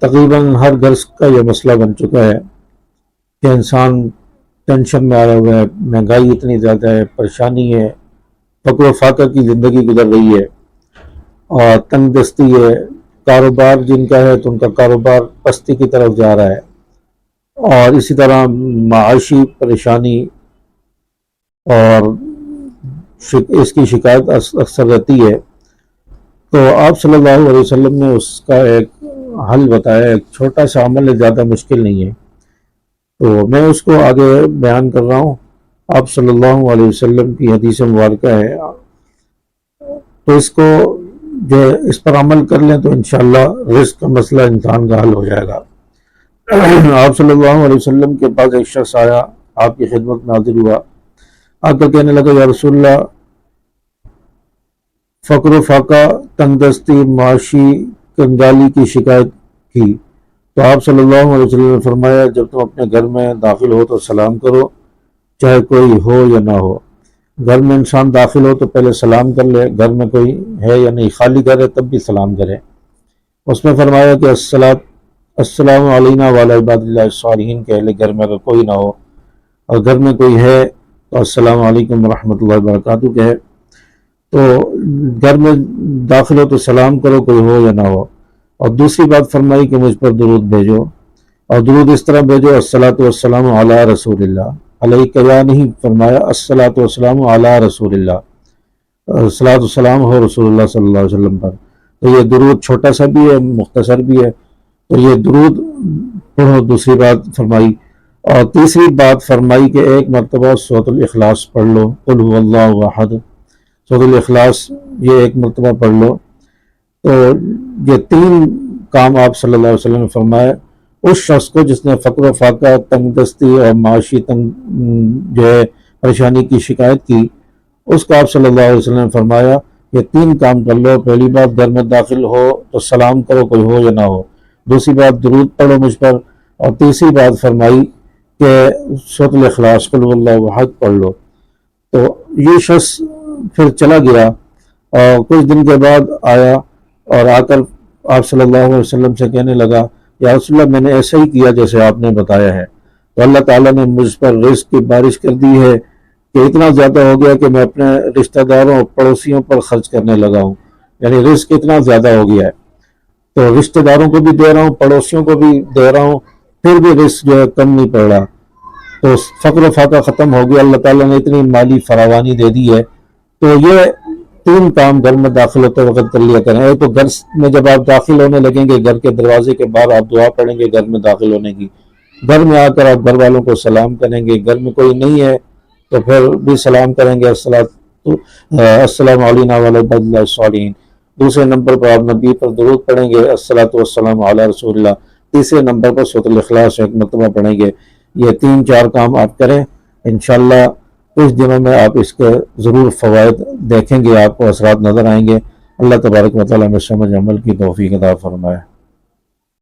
تقریباً ہر گھر کا یہ مسئلہ بن چکا ہے کہ انسان ٹینشن میں آیا ہوا ہے، مہنگائی اتنی زیادہ ہے، پریشانی ہے، فقر و فاقہ کی زندگی گزر رہی ہے اور تنگ دستی ہے، کاروبار جن کا ہے تو ان کا کاروبار پستی کی طرف جا رہا ہے، اور اسی طرح معاشی پریشانی اور اس کی شکایت اکثر رہتی ہے۔ تو آپ صلی اللہ علیہ وسلم نے اس کا ایک حل بتایا، ایک چھوٹا سا عمل ہے، زیادہ مشکل نہیں ہے، تو میں اس کو آگے بیان کر رہا ہوں۔ آپ صلی اللہ علیہ وسلم کی حدیث مبارکہ ہے، تو اس پر عمل کر لیں تو انشاءاللہ رزق کا مسئلہ انسان کا حل ہو جائے گا۔ آپ صلی اللہ علیہ وسلم کے پاس ایک شخص آیا، آپ کی خدمت میں حاضر ہوا، آ کر کہنے لگا یا رسول اللہ، فقر و فاقہ، تنگ دستی، معاشی کنگالی کی شکایت کی، تو آپ صلی اللہ علیہ وسلم نے فرمایا جب تم اپنے گھر میں داخل ہو تو سلام کرو، چاہے کوئی ہو یا نہ ہو۔ گھر میں انسان داخل ہو تو پہلے سلام کر لے، گھر میں کوئی ہے یا نہیں، خالی گھر ہے تب بھی سلام کرے۔ اس میں فرمایا کہ السلام علینا وعلی عباد اللہ الصالحین کہہ لے گھر میں اگر کوئی نہ ہو، اور گھر میں کوئی ہے تو السلام علیکم ورحمۃ اللہ وبرکاتہ کہے۔ تو گھر میں داخل ہو تو سلام کرو، کوئی ہو یا نہ ہو۔ اور دوسری بات فرمائی کہ مجھ پر درود بھیجو، اور درود اس طرح بھیجو الصلاۃ والسلام علی رسول اللہ، علیہ کیا نہیں فرمایا، الصلاۃ والسلام علی رسول اللہ، الصلاۃ والسلام ہو رسول اللہ صلی اللہ علیہ وسلم پر۔ تو یہ درود چھوٹا سا بھی ہے، مختصر بھی ہے، تو یہ درود پڑھو، دوسری بات فرمائی۔ اور تیسری بات فرمائی کہ ایک مرتبہ سورۃ الاخلاص پڑھ لو، قل هو اللہ احد، سورۃ الاخلاص یہ ایک مرتبہ پڑھ لو۔ تو یہ تین کام آپ صلی اللہ علیہ وسلم نے فرمایا اس شخص کو جس نے فقر و فاقہ، تنگ دستی اور معاشی جو ہے پریشانی کی شکایت کی، اس کو آپ صلی اللہ علیہ وسلم نے فرمایا یہ تین کام کر لو۔ پہلی بات گھر میں داخل ہو تو سلام کرو، کوئی ہو یا نہ ہو۔ دوسری بات درود پڑھو مجھ پر، اور تیسری بات فرمائی کہ سورۃ الاخلاص قل هو اللہ احد پڑھ لو۔ تو یہ شخص پھر چلا گیا اور کچھ دن کے بعد آیا اور آ کر آپ صلی اللہ علیہ وسلم سے کہنے لگا یا رسول اللہ میں نے ایسا ہی کیا جیسے آپ نے بتایا ہے، تو اللہ تعالیٰ نے مجھ پر رزق کی بارش کر دی ہے کہ اتنا زیادہ ہو گیا کہ میں اپنے رشتہ داروں اور پڑوسیوں پر خرچ کرنے لگا ہوں، یعنی رزق اتنا زیادہ ہو گیا ہے، تو رشتہ داروں کو بھی دے رہا ہوں، پڑوسیوں کو بھی دے رہا ہوں، پھر بھی رزق جو ہے کم نہیں پڑ رہا۔ تو فقر و فاقہ ختم ہو گیا، اللہ تعالیٰ نے اتنی مالی فراوانی دے دی ہے۔ تو یہ تین کام گھر میں داخل ہوتے وقت کر لیا کریں۔ ایک تو گھر میں جب آپ داخل ہونے لگیں گے، گھر کے دروازے کے باہر آپ دعا پڑھیں گے گھر میں داخل ہونے کی، گھر میں آ کر آپ گھر والوں کو سلام کریں گے، گھر میں کوئی نہیں ہے تو پھر بھی سلام کریں گے السلام علینا وعلی عباد اللہ الصالحین۔ دوسرے نمبر پر آپ نبی پر درود پڑھیں گے الصلاۃ والسلام علی رسول اللہ۔ تیسرے نمبر پر سورۃ الاخلاص ایک مرتبہ پڑھیں گے۔ یہ تین چار کام آپ کریں، انشاءاللہ کچھ دنوں میں آپ اس کے ضرور فوائد دیکھیں گے، آپ کو اثرات نظر آئیں گے۔ اللہ تبارک و تعالیٰ میں سمجھ عمل کی توفیق عطا فرمائے۔